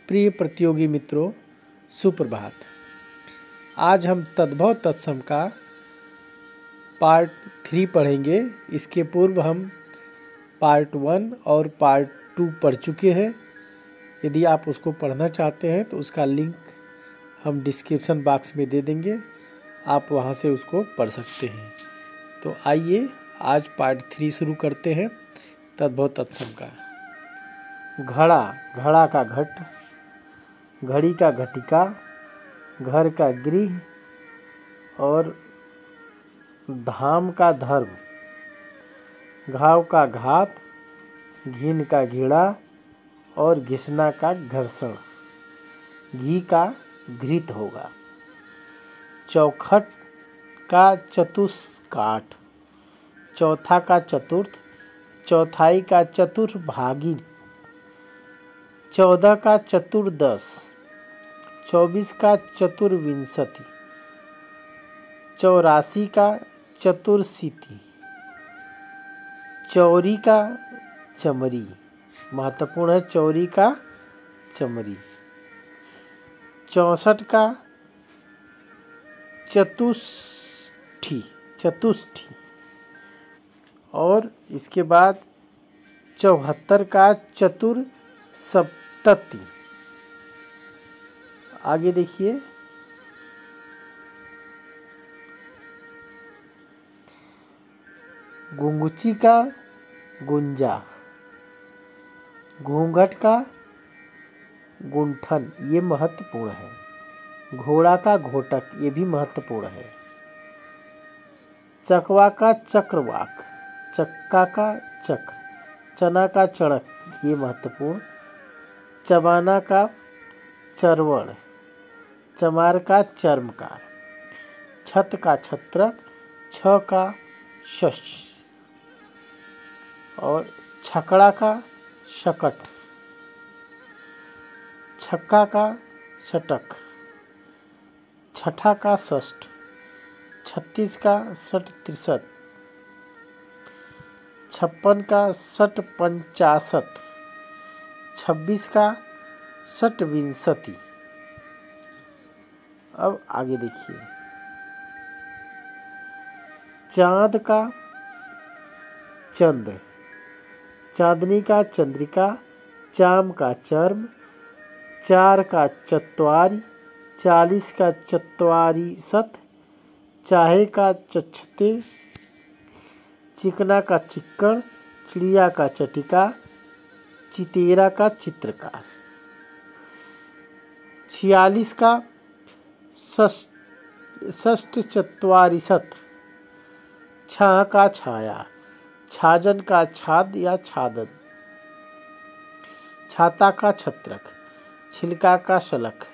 प्रिय प्रतियोगी मित्रों, सुप्रभात। आज हम तद्भव तत्सम का पार्ट 3 पढ़ेंगे। इसके पूर्व हम पार्ट 1 और पार्ट 2 पढ़ चुके हैं। यदि आप उसको पढ़ना चाहते हैं तो उसका लिंक हम डिस्क्रिप्शन बॉक्स में दे देंगे, आप वहां से उसको पढ़ सकते हैं। तो आइए आज पार्ट 3 शुरू करते हैं तद्भव तत्सम का। घड़ा, घड़ा का घट, घड़ी का घटिका, घर का गृह और धाम का धर्म, घाव का घात, घिन का घृणा और घिसना का घर्षण, घी का घृत होगा। चौखट का चतुष्काठ, चौथा का चतुर्थ, चौथाई का चतुर्भागी, 14 का चतुर्दश, 24 का चतुर्विंशति, 84 का चतुर्शीति, चौरी का चमरी, महत्वपूर्ण है चौरी का चमरी, 64 का चतुष्ठी, चतुष्ठी और इसके बाद 74 का चतुर्सप्तति। आगे देखिए, गुंगुची का गुंजा, घूंघट का गुंठन, ये महत्वपूर्ण है। घोड़ा का घोटक, ये भी महत्वपूर्ण है। चकवा का चक्रवाक, चक्का का चक्र, चना का चणक, ये महत्वपूर्ण। चबाना का चरवण, चमार का चर्मकार, छत का छत्रक, छ का शश और छकड़ा का शकट, छक्का का षटक, छठा का षष्ठ, 36 का षट त्रिशत, 56 का षट पंचाशत, 26 का षट विंशति। अब आगे देखिए, चांद का चंद्र, चांदनी का चंद्रिका, चाम का चर्म, 4 का चत्वारी, 40 का चत्वारी सत, चाहे का चच्छते, चिकना का चिक्कड़, चिड़िया का चटिका, चितेरा का चित्रकार, 46 का षष्ठ चत्वारिशत, छह का छाया, छाजन का छाद या छादन, छाता का छत्रक, छिलका का शलक,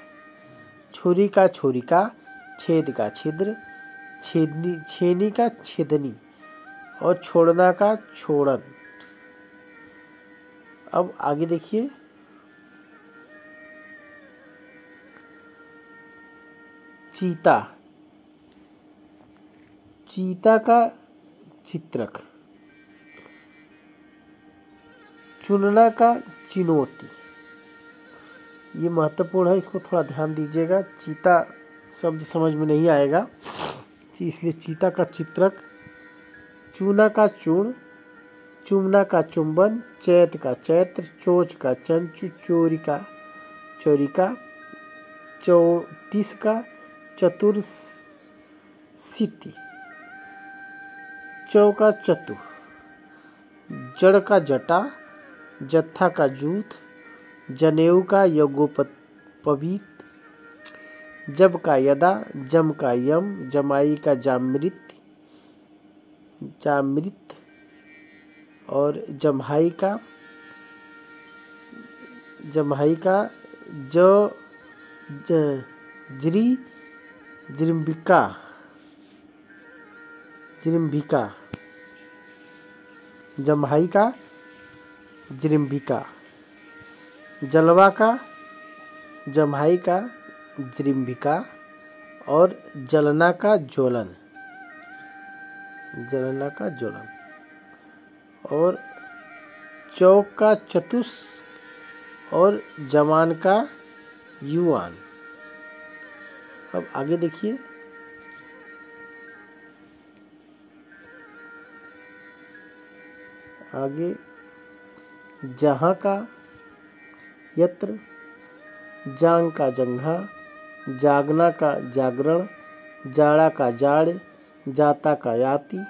छुरी का छुरिका, छेद का छिद्र, छेनी का छेदनी और छोड़ना का छोड़न। अब आगे देखिए, चीता, चीता का चित्रक, चुनना का चिनौती, ये महत्वपूर्ण है, इसको थोड़ा ध्यान दीजिएगा। चीता शब्द समझ में नहीं आएगा, इसलिए चीता का चित्रक, चूना का चूर्ण, चुमना का चुंबन, चैत का चैत्र, चोच का चंचु, चोरी का चोरिका, 34 का चतुर्शीति, चौ का चतु, जड़ का जटा, जत्था का जूथ, जनेऊ का यज्ञोपवीत, जब का यदा, जम का यम, जमाई का जामृत, जामृत और जम्हाई का जरी, जृंभिका, जृंभिका, जम्हाई का जृंभिका, जलवा का जम्हाई का जृंभिका और जलना का ज्वलन, जलना का ज्वलन और चौक का चतुस और जमान का युवान। अब आगे देखिए, आगे जहाँ का यत्र, जांग का जंघा, जागना का जागरण, जाड़ा का जाड़, जाता का याति,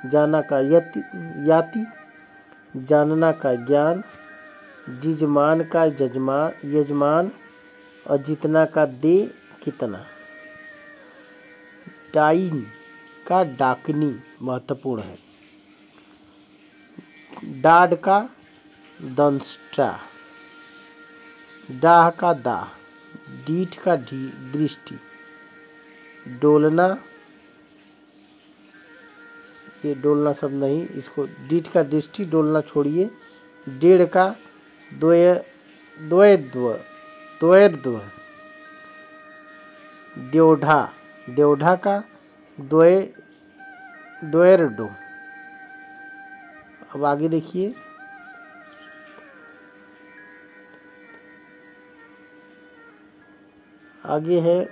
जाना का याति, जानना का ज्ञान, जिजमान का यजमान और जितना का दे कितना। डाइन का डाकनी महत्वपूर्ण है। डाड का दंष्टा, डाह का दाह, डीठ का दृष्टि, डोलना, ये डोलना शब्द नहीं, इसको डीठ का दृष्टि, डोलना छोड़िए। डेढ़ का द्वैर्द्व, द्योढ़ा, द्योढ़ा का द्वैर्डो। अब आगे देखिए, आगे है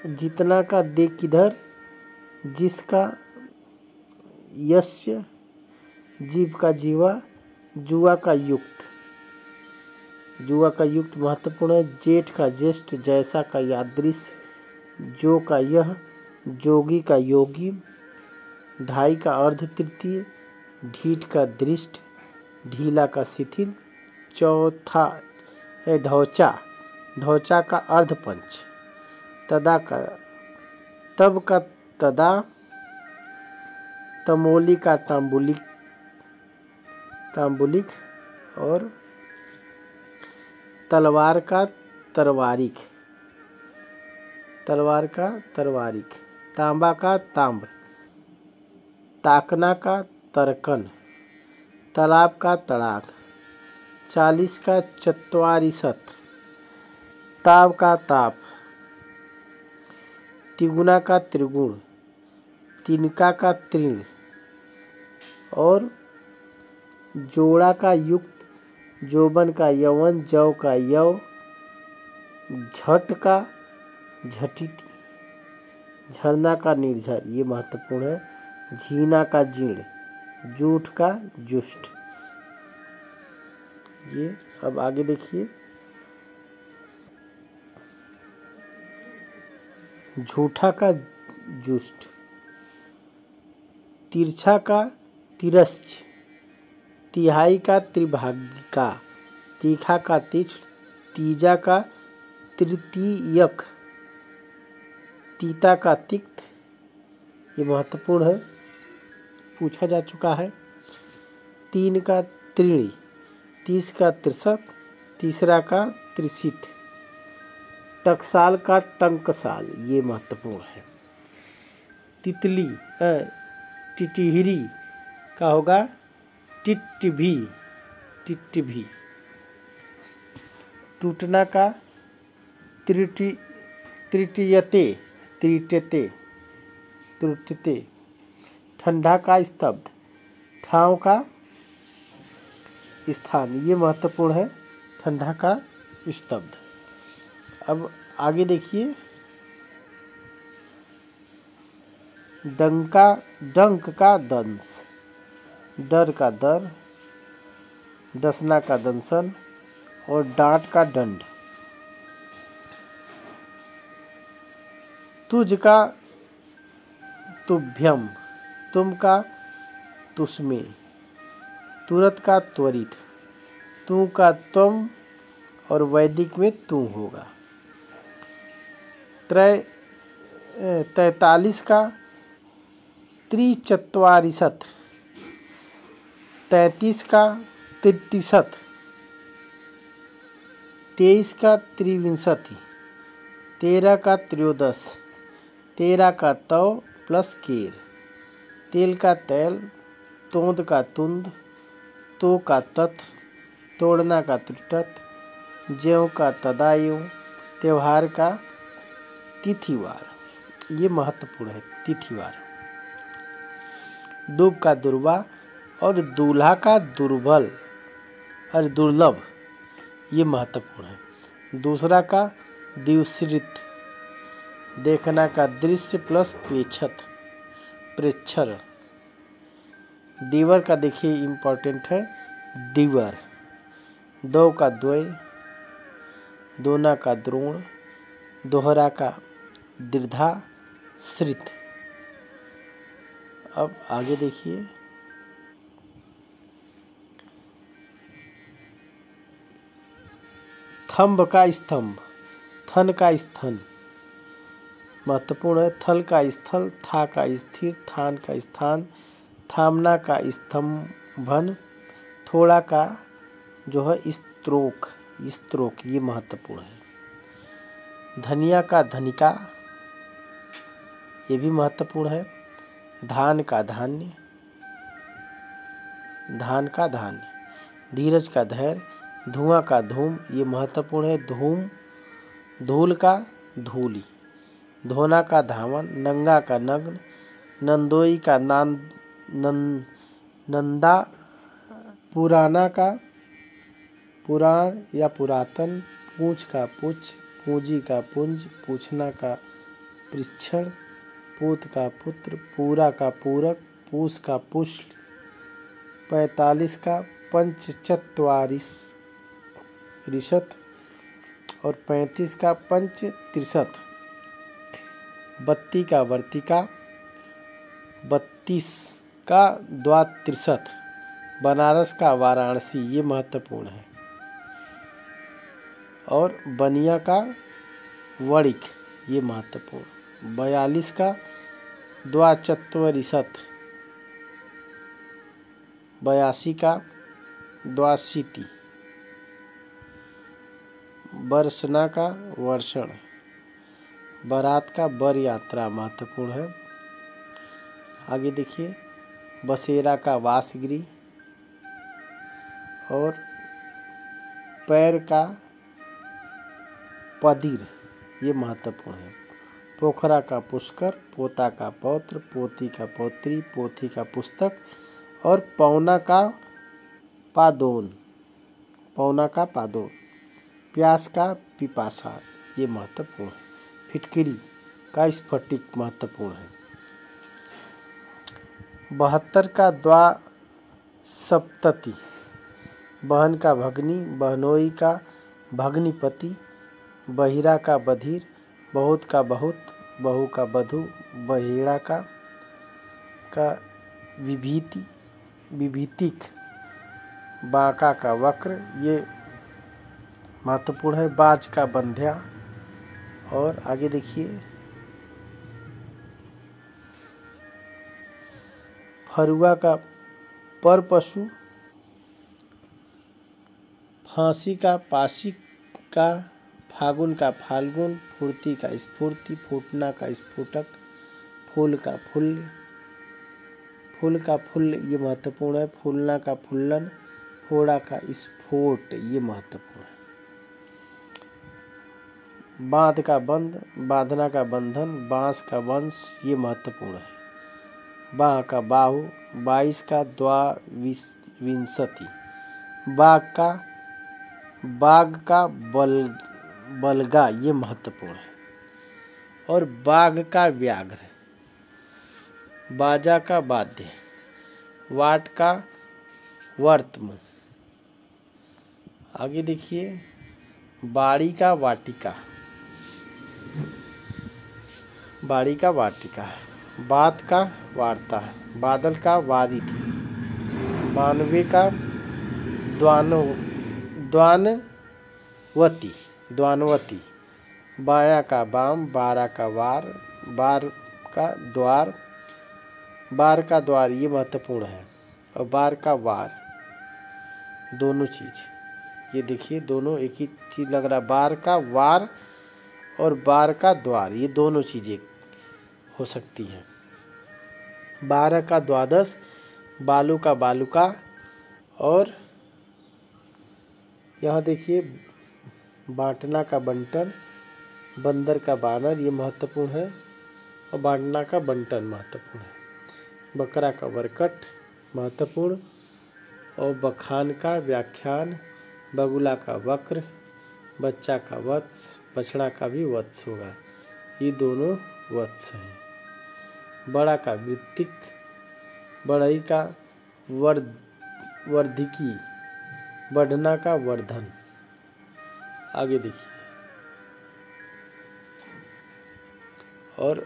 जितना का दे किधर, जिसका यस्य, जीव का जीवा, जुआ का युक्त, जुआ का युक्त महत्वपूर्ण है। जेठ का ज्येष्ठ, जैसा का यादृश, जो का यह, जोगी का योगी, ढाई का अर्ध तृतीय, ढीठ का दृष्ट, ढीला का शिथिल, चौथा है ढौचा, ढौचा का अर्धपंच, तदा का तब का तदा, तमोली का तांबुलिक और तलवार का तरवारिक, तलवार का तरवारिक, तांबा का ताम्र, ताकना का तरकन, तालाब का तड़ाक, 40 का चत्वारिशत, ताव का ताप, तिगुना का त्रिगुण, तिनका का तृण और जोड़ा का युक्त, जोबन का यौवन, जौ का यव, झट का झटिति, झरना का निर्झर, ये महत्वपूर्ण है। झीना का जीर्ण, जूठ का जुष्ट। ये अब आगे देखिए, झूठा का जुष्ट, तिरछा का तिरश्च, तिहाई का त्रिभागिका, तीखा का तीक्ष्ण, तीजा का तृतीयक, तीता का तिक्त, ये महत्वपूर्ण है, पूछा जा चुका है। 3 का त्रीणी, 30 का त्रिशत, तीसरा का त्रिशित, टकसाल का टंकसाल, ये महत्वपूर्ण है। तितली टिटिहिरी का होगा टिट्टिभी, टिट्टिभी। टूटना का त्रिटियते, त्रिटते, त्रुटते। ठंडा का स्तब्ध, ठाव का स्थान, ये महत्वपूर्ण है, ठंडा का स्तब्ध। अब आगे देखिए, डंक का दंश, डर का दर, डसना का दंशन और डांट का दंड। तुझ का तुभ्यम, तुम का तुस्मे, तुरत का त्वरित, तू का तुम और वैदिक में तू होगा। 43 का त्रिचत्वारिशत, 33 का तृतीशत, 23 का त्रिविंशति, 13 का त्रयोदश, 13 का तव प्लस केर, तेल का तैल, तोंद का तुंद, तो का तत्, तोड़ना का त्रुटत, ज्यों का तदायों, त्योहार का तिथिवार, ये महत्वपूर्ण है, तिथिवार। दूब का दुर्वा, और दूल्हा का दुर्बल और दुर्लभ, ये महत्वपूर्ण है। दूसरा का द्विश्रित, देखना का दृश्य प्लस प्रेक्षण। दीवर का देखिए इम्पोर्टेंट है, दीवर। दो का द्वय, दोना का द्रोण, दोहरा का दीर्घा श्रित। अब आगे देखिए, थंब का स्तंभ, थन का स्थन महत्वपूर्ण है। थल का स्थल, था का स्थिर, थान का स्थान, थामना का स्तंभन, थोड़ा का जो है स्त्रोक, स्त्रोक ये महत्वपूर्ण है। धनिया का धनिका, ये भी महत्वपूर्ण है। धान का धान्य, धान का धान्य। धीरज का धैर्य, धुआं का धूम, ये महत्वपूर्ण है। धूम, धूल का धूली। धोना का धावन, नंगा का नग्न, नंदोई का नंदा, पुराना का पुराण या पुरातन, पूंछ का पुच्छ, पूंजी का पुंज, पूछना का पृच्छण, पूत का पुत्र, पूरा का पूरक, पूस का पुष्ट, 45 का पंचचत्वारिशत और 35 का पंचत्रिशत। बत्ती का वर्तिका, 32 का द्वात्रिशत। बनारस का वाराणसी, ये महत्वपूर्ण है। और बनिया का वणिक, ये महत्वपूर्ण। 42 का द्वाचत्वरिशत, 82 का द्वाशीति। बरसना का वर्षण, बारात का बर यात्रा महत्वपूर्ण है। आगे देखिए, बसेरा का वासगृह और पैर का पदिर, ये महत्वपूर्ण है। पोखरा का पुष्कर, पोता का पौत्र, पोती का पौत्री, पोथी का पुस्तक और पौना का पादोन, पौना का पादोन। प्यास का पिपासा, ये महत्वपूर्ण है। फिटकिरी का स्फटिक महत्वपूर्ण है। 72 का द्वासप्तति। बहन का भगनी, बहनोई का भगनीपति, बहिरा का बधिर, बहुत का बहुत, बहू का बधू, बहिरा का विभीतिक, बांका का वक्र, ये महत्वपूर्ण है। बाज का बंध्या। और आगे देखिए, फरुआ का पर पशु, फांसी का पाशी का, फागुन का फाल्गुन, फुर्ती का स्फूर्ति, फूटना का स्फुटक, फूल का फुल्ल, फूल का फुल्ल, ये महत्वपूर्ण है। फूलना का फुल्लन, फोड़ा का स्फोट, ये महत्वपूर्ण है। बांध का बंध, बांधना का बंधन, बांस का वंश, ये महत्वपूर्ण है। बाह का बाहु, 22 का द्वाविंशति। बाग का बलगा, ये महत्वपूर्ण है। और बाघ का व्याघ्र, बाजा का वाद्य, वाट का वर्त्म। आगे देखिए, बाड़ी का वाटिका, बाड़ी का वाटिका। बात का वार्ता, बादल का वारिधि, बानवे का द्वानवती, बाया का बाम, बारा का वार, बार का द्वार, बार का द्वार, ये महत्वपूर्ण है। और बार का वार, दोनों चीज, ये देखिए दोनों एक ही चीज लग रहा है। बार का वार और बार का द्वार, ये दोनों चीजें हो सकती हैं। 12 का द्वादश, बालू का बालुका। और यहाँ देखिए, बांटना का बंटन, बंदर का बानर, ये महत्वपूर्ण है। और बांटना का बंटन महत्वपूर्ण है। बकरा का बरकट, महत्वपूर्ण। और बखान का व्याख्यान, बगुला का वक्र, बच्चा का वत्स, बछड़ा का भी वत्स होगा, ये दोनों वत्स हैं। बड़ा का वृत्तिक, बढ़ई का वर्धिकी, बढ़ना का वर्धन। आगे देखिए, और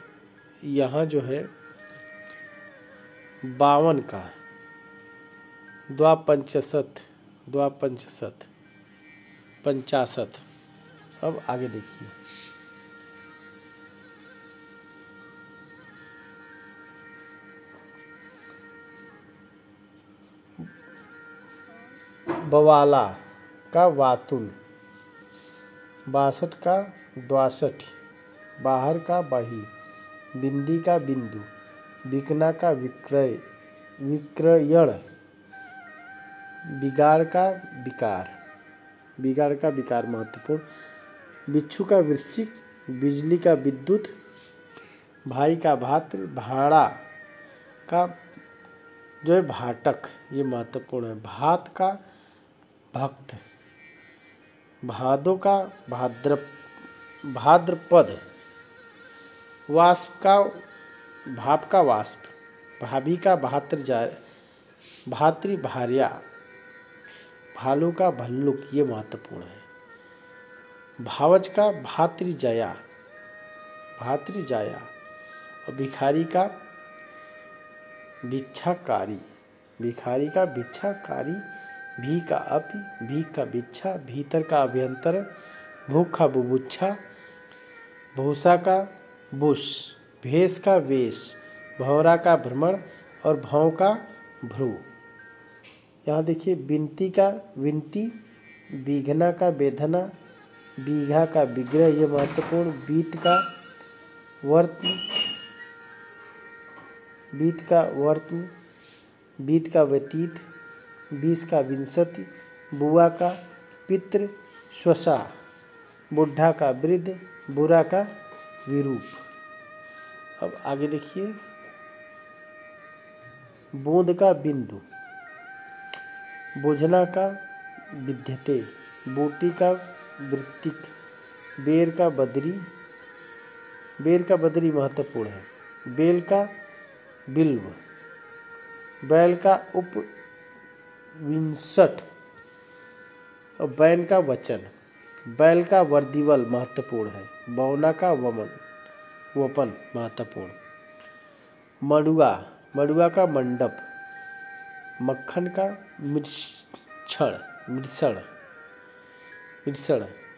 यहाँ जो है 52 का द्वापंचशत, 50। अब आगे देखिए, बवाला का वातुल, 62 का 62, बाहर का बाही, बिंदी का बिंदु, बिकना का विक्रयण, बिगाड़ का विकार महत्वपूर्ण। बिच्छू का वृश्चिक, बिजली का विद्युत, भाई का भात्र, भाड़ा का जो है भाटक, ये महत्वपूर्ण है। भात का भक्त, भादों का भाद्रपद, वाष्प का भाप का वाष्प, भाभी का भातृ भार्या, भालू का भल्लुक, ये महत्वपूर्ण है। भावज का भातृजाया, और भिखारी का भिक्षाकारी, भी का अपि, भी का भिक्षा, भीतर का अभ्यंतर, भूख का बुभुक्षा, भूसा का बुश, भेष का वेश, भौरा का भ्रमण और भौं का भ्रू। यहाँ देखिए, बिनती का विनती, बीघना का बेधना, बीघा का विग्रह, ये महत्वपूर्ण। बीत का व्यतीत, 20 का विंशति, बुआ का पितृ स्वसा, बुढ़ा का वृद्ध, बुरा का विरूप। अब आगे देखिए, बूंद का बिंदु, बुझना का विद्यते, बूटी का वृत्तिक, बेर का बदरी महत्वपूर्ण है। बेल का बिल्व, बैल का उपविंशट और बैन का वचन, बैल का वर्दिवल महत्वपूर्ण है। बौना का वपन महत्वपूर्ण। मड़ुआ का मंडप, मक्खन का मिश्रण,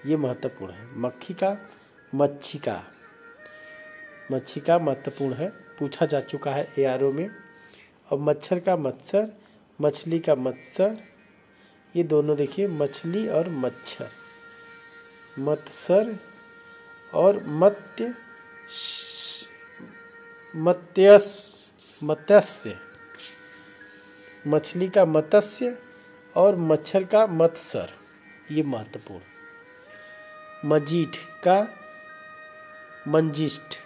ये महत्वपूर्ण है। मक्खी का मच्छी का महत्वपूर्ण है, पूछा जा चुका है ARO में। और मच्छर का मत्सर, मछली का मत्सर, ये दोनों देखिए, मछली और मच्छर, मत्सर और मत्स्य, मछली का मत्स्य और मच्छर का मत्सर, ये महत्वपूर्ण। मजीठ का मंजिष्ठ,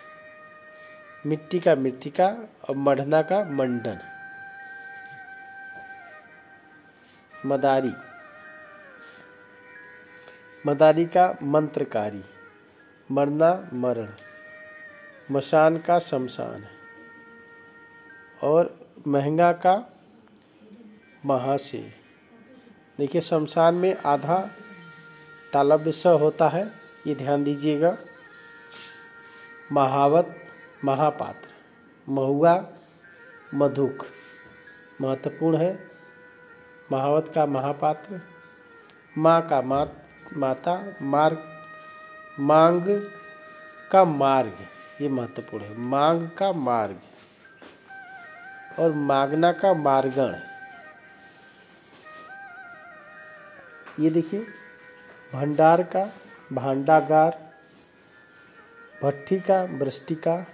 मिट्टी का मृत्तिका और मढ़ना का मंडन। मदारी का मंत्रकारी, मरना मरण, मशान का शमशान और महंगा का महाशय। देखिए, शमशान में आधा तालव्य स होता है, ये ध्यान दीजिएगा। महावत महापात्र, महुआ मधुक महत्वपूर्ण है। महावत का महापात्र, माँ का माता, मांग का मार्ग, ये महत्वपूर्ण है। मांग का मार्ग और मागना का मार्गण। ये देखिए, भंडार का भांडागार, भट्टी का वृष्टिका,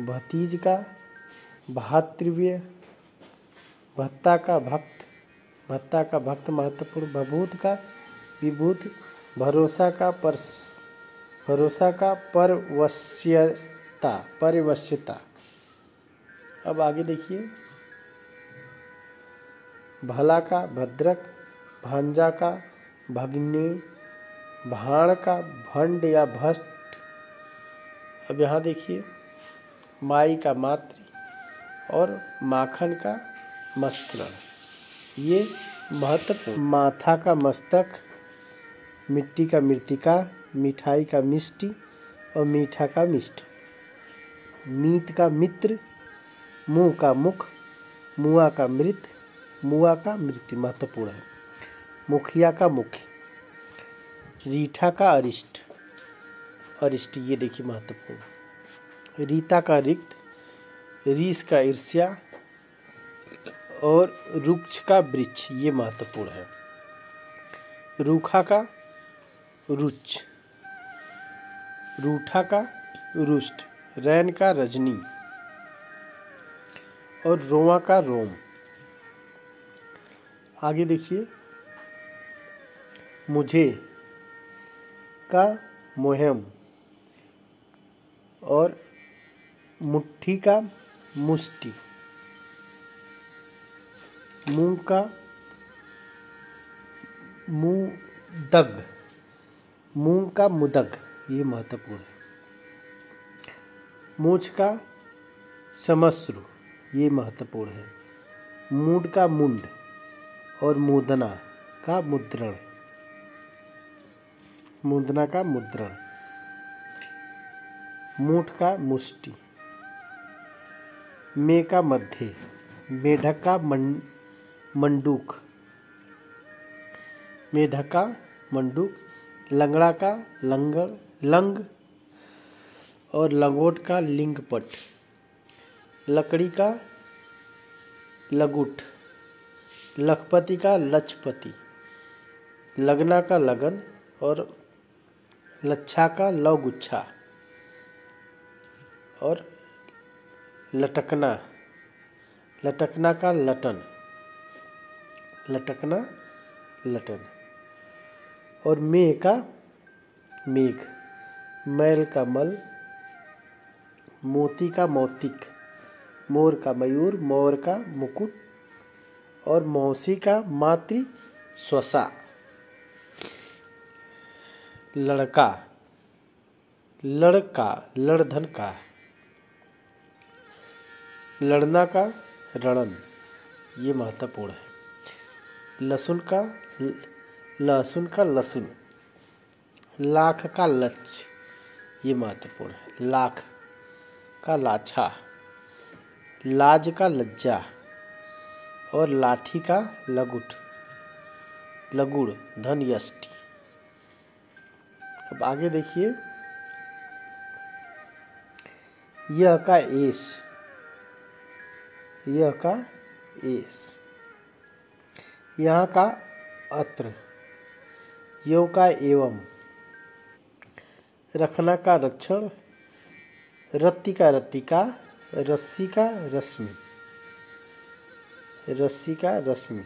भतीज का भातृव्य, भत्ता का भक्त महत्वपूर्ण। भभूत का विभूत, भरोसा का परवश्यता। अब आगे देखिए, भला का भद्रक, भांजा का भग्नी, भाण का भंड या भस्ट। अब यहाँ देखिए, माई का मातृ और माखन का मस्त्रण। ये महत्वपूर्ण। माथा का मस्तक, मिट्टी का मृत्तिका, मिठाई का मिष्टि और मीठा का मिष्ट। मीत का मित्र, मुँह का मुख, मुआ का मृत, मुआ का मृत्यु महत्वपूर्ण है। मुखिया का मुख्य, रीठा का अरिष्ट, अरिष्ट ये देखिए महत्वपूर्ण। रीता का रिक्त, रीस का ईर्ष्या और रुक्ष का वृक्ष ये महत्वपूर्ण है। रूखा का रुच, रूठा का रुष्ट, रैन का रजनी और रोमा का रोम। आगे देखिए, मुझे का मोहम और मुट्ठी का मुष्टि। मुंह का मुदग, मुंह का मुदग ये महत्वपूर्ण है। मूछ का समश्रु ये महत्वपूर्ण है। मूड का मुंड और मुदना का मुद्रण, मुदना का मुद्रण। मूठ का मुष्टि, मे का मध्य, मेढक का मंडूक, मेढक का मंडूक। लंगड़ा का लंगड़, लंग और लंगोट का लिंगपट। लकड़ी का लगुट, लखपति का लचपति, लगना का लगन और लच्छा का लवगुच्छा और लटकना, लटकना का लटन, लटकना लटन। और मेघ का मेघ, मैल का मल, मोती का मौतिक, मोर का मयूर, मोर का मुकुट और मौसी का मातृ स्वसा। लड़का, लड़का, लड़धन का, लड़ना का रणन ये महत्वपूर्ण है। लहसुन का लहसुन का लहसुन, लाख का लक्ष्य ये महत्वपूर्ण है। लाख का लाछा, लाज का लज्जा और लाठी का लगुट, लगुड़ धन यष्टि। अब आगे देखिए, यह का एस, यह का एस, यहाँ का अत्र, यो का एवं, रखना का रक्षण, रत्ती का रत्तिका, रस्सी का रश्मि, रस्सी का रश्मि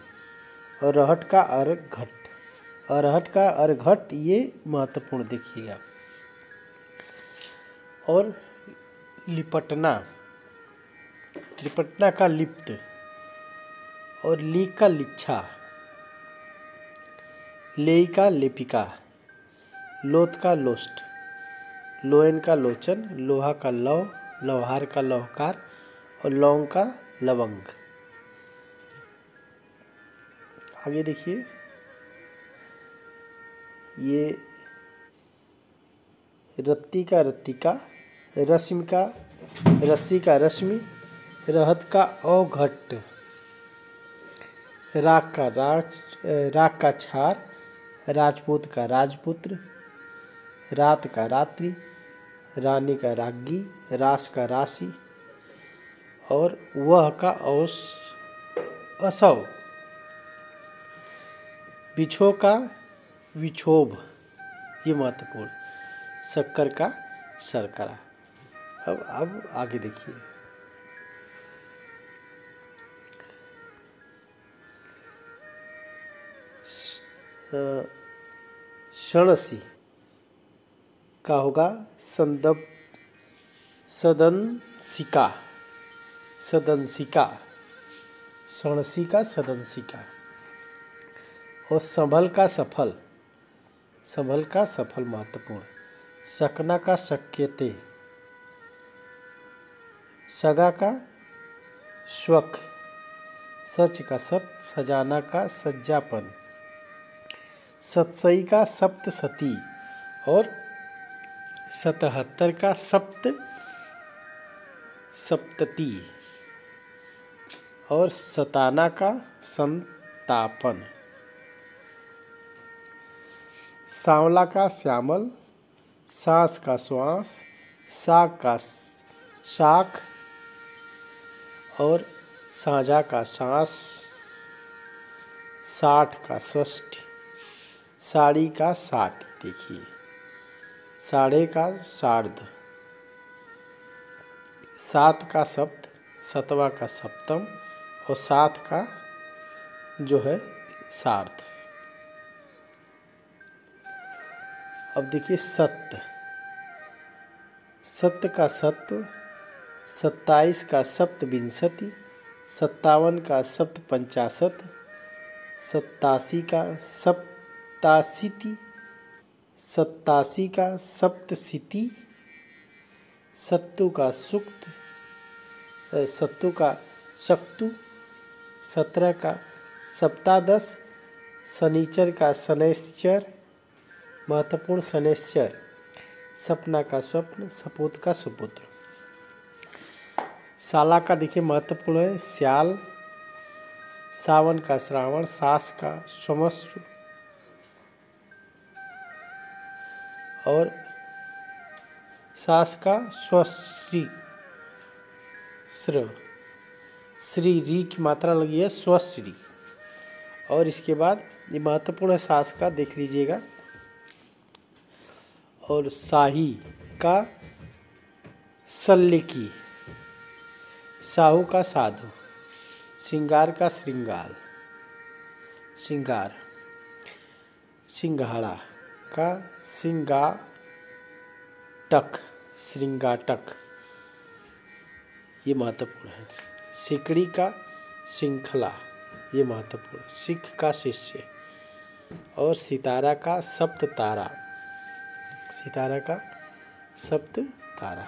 और रहट का अर्घट, अरहट का अर्घट ये महत्वपूर्ण देखिएगा। और लिपटना, लिपटना का लिप्त और ली का लिच्छा, लेई का लेपिका, लोथ का लोस्ट, लोयन का लोचन, लोहा का लौ, लौहार का लौहकार और लौंग का लवंग। आगे देखिए, ये रत्ती का रत्तिका, रश्मि का रस्सी का रश्मि, रहत का औघट, राख का राख का छार, राजपूत का राजपुत्र, रात का रात्रि, रानी का राज्ञी, रास का राशि और वह का असव। बिछो का विक्षोभ ये महत्वपूर्ण। शक्कर का शर्करा। अब आगे देखिए, षणसी का होगा सदंसिका, सदंसिका। सणसी का सदंसिका। और संभल का सफल, संभल का सफल महत्वपूर्ण। सकना का शक्यते, सगा का स्वक, सच का सत, सजाना का सज्जापन, सतसई का सप्तसती और 77 का सप्तती और सताना का संतापन। सांवला का श्यामल, सांस का श्वास, साग का शाख और साझा का सांस, 60 का षष्ठी, साड़ी का साठ। देखिए साढ़े का सार्ध, 7 का सप्त, 7वां का सप्तम और 7 का जो है सार्ध। अब देखिए सत्य, सत्य का सत्व, 27 का सप्तविंशति, 57 का सप्तपंचाशत, 87 का सप्ताशीति, 87 का सप्तशीति, सत्तु का सुक्त, सत्तु का शक्तु, 17 का सप्तादश, शनिचर का शनैश्चर महत्वपूर्ण, शनैश्चर, सपना का स्वप्न, सपूत का सुपुत्र। साला का देखिए महत्वपूर्ण है स्याल, सावन का श्रावण, सास का स्वमस्व और सास का स्वश्री, श्री री की मात्रा लगी है स्वश्री। और इसके बाद ये महत्वपूर्ण है सास का, देख लीजिएगा। और शाही का शल्य की, साहू का साधु, श्रृंगार का श्रृंगार, श्रृंगार, सिंघाड़ा का सिंगाटक, श्रृंगाटक, ये महत्वपूर्ण है। सिकड़ी का श्रृंखला, ये महत्वपूर्ण, सिख का शिष्य और सितारा का सप्त तारा, सितारा का सप्त तारा।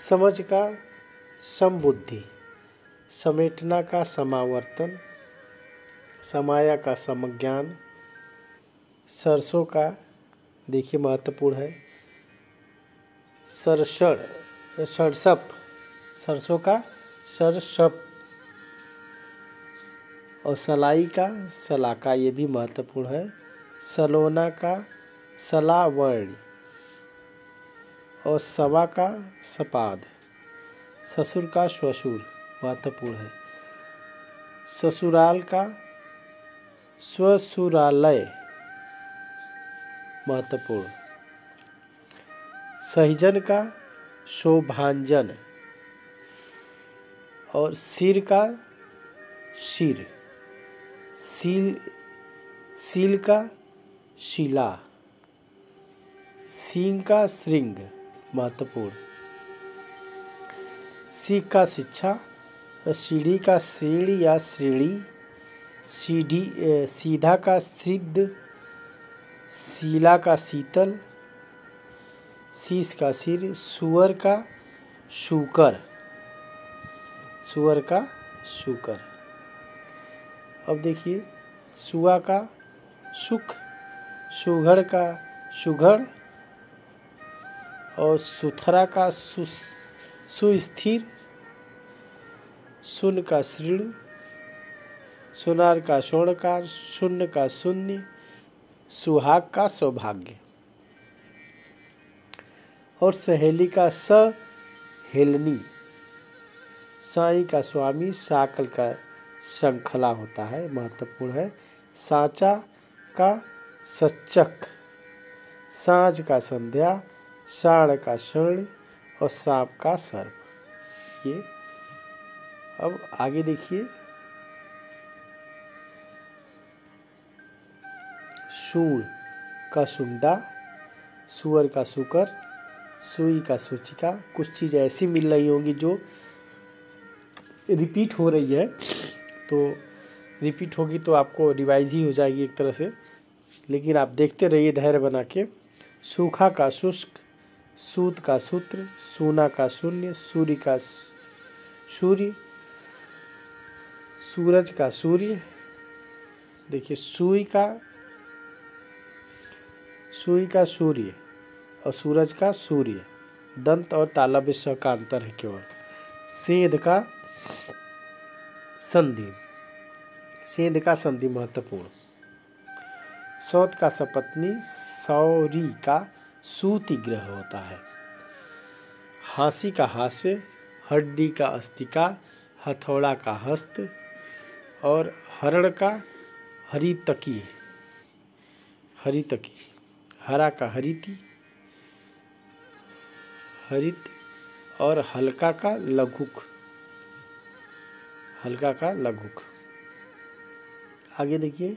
समझ का समबुद्धि, समेटना का समावर्तन, समाया का समज्ञान, सरसों का देखिए महत्वपूर्ण है सरसप, सरसों का सरसप और सलाई का सलाका, ये भी महत्वपूर्ण है। सलोना का सलावर्ण और सवा का सपाद, ससुर का श्वशुर महत्वपूर्ण है। ससुराल का स्वसुरालय महत्वपूर्ण। सहिजन का शोभांजन और सिर का शिर, सील का शिला, सींग का श्रृंग महत्वपूर्ण। सीख का शिक्षा, सीढ़ी का सीढ़ी या श्रेणी, सीधा का सिद्ध, सीला का शीतल, शीश का सिर, सुअर का शूकर, सुअर का शूकर। अब देखिए सुआ का सुख, सुघड़ का सुघड़ और सुथरा का सुस्थिर, सुन का श्रीण, सुनार का स्वर्णकार, शून्य का शून्य, सुहाग का सौभाग्य और सहेली का सहेलनी, साई का स्वामी, साकल का श्रृंखला होता है महत्वपूर्ण है। साचा का सच्चक, साँझ का संध्या, साढ़ का शर्ण और सांप का सर्प। ये अब आगे देखिए सूण का सुंडा, सुअर का सुकर, सुई का सूचिका। कुछ चीज़ ऐसी मिल रही होंगी जो रिपीट हो रही है, तो रिपीट होगी तो आपको रिवाइज ही हो जाएगी एक तरह से, लेकिन आप देखते रहिए धैर्य बना के। सूखा का शुष्क, सूत का सूत्र, सूना का शून्य, सूर्य का सूर्य, सूरज का सूर्य। देखिए सुई का सूर्य और सूरज का सूर्य, दंत और तालव्य स का अंतर है केवल। सेंध का संधि, सेंध का संधि महत्वपूर्ण। सौत का सपत्नी, सौरी का सूति ग्रह होता है। हांसी का हास्य, हड्डी का अस्तिका, हथौड़ा का हस्त और हरण का हरितकी, हरितकी। हरा का हरिति, हरित और हल्का का लघुक, हल्का का लघुक। आगे देखिए,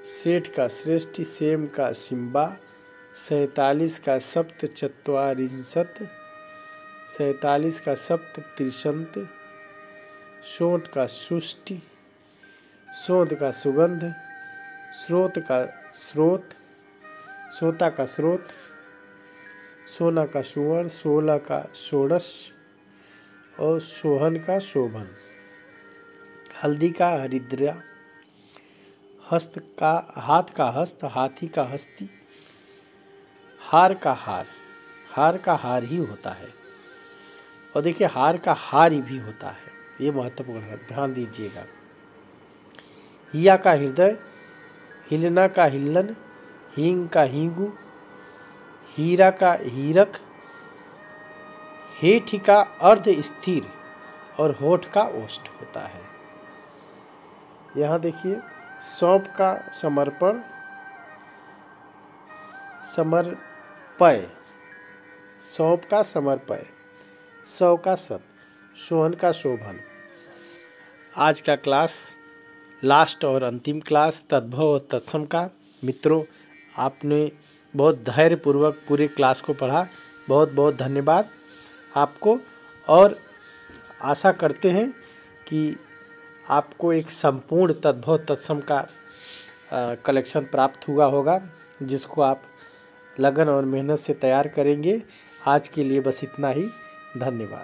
सेठ का श्रेष्ठी, सेम का सिम्बा, 47 का सप्त चत्वारिंशत, 47 का सप्त त्रिशंत, सोंठ का सुष्टि, सोंध का सुगंध, स्रोत का स्रोत, सोता का स्रोत, सोना का सुवर्ण, 16 का षोडश और सोहन का शोभन। हल्दी का हरिद्रा, हस्त का हाथ का हस्त, हाथी का हस्ती, हार का हार, हार का हार ही होता है। और देखिए हार का हार ही भी होता है, ये महत्वपूर्ण है, ध्यान दीजिएगा। हिया का हृदय, हिलना का हिलन, हींग का हींगू, हीरा का हीरक, हेठ का अर्ध स्थिर और होठ का ओष्ठ होता है। यहाँ देखिए सौंप का समर्पण, समर्पय, सौंप का समर्पय, सौ का सत, सोहन का शोभन। आज का क्लास लास्ट और अंतिम क्लास तद्भव और तत्सम का। मित्रों, आपने बहुत धैर्यपूर्वक पूरे क्लास को पढ़ा, बहुत बहुत धन्यवाद आपको। और आशा करते हैं कि आपको एक संपूर्ण तद्भव तत्सम का कलेक्शन प्राप्त हुआ होगा, जिसको आप लगन और मेहनत से तैयार करेंगे। आज के लिए बस इतना ही, धन्यवाद।